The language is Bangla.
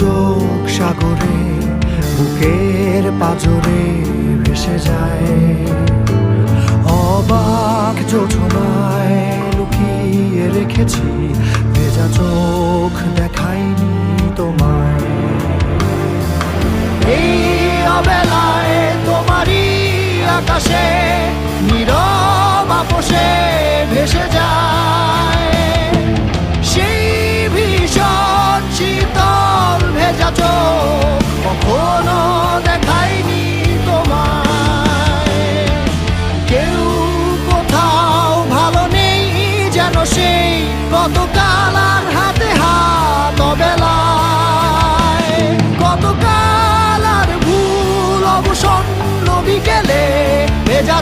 চোখ সাগরে বুকের পাজরে ভেসে যায়। অবাক যোছনায় লুকিয়ে রেখেছি, ভেজা চোখ দেখায়নি তোমায়। এই অবেলায় তোমারই আকাশে নীরব আপোষে ভেসে যায় সেই ভীষণ শীতল ভেজা চোখ, কখনো দেখায়নি তোমায়। কেউ কোথাও ভালো নেই যেন সেই গতকাল আর হাতে হাত অবেলায়। গতকাল আর ভুল অবসন্ন বিকেলে ভেজা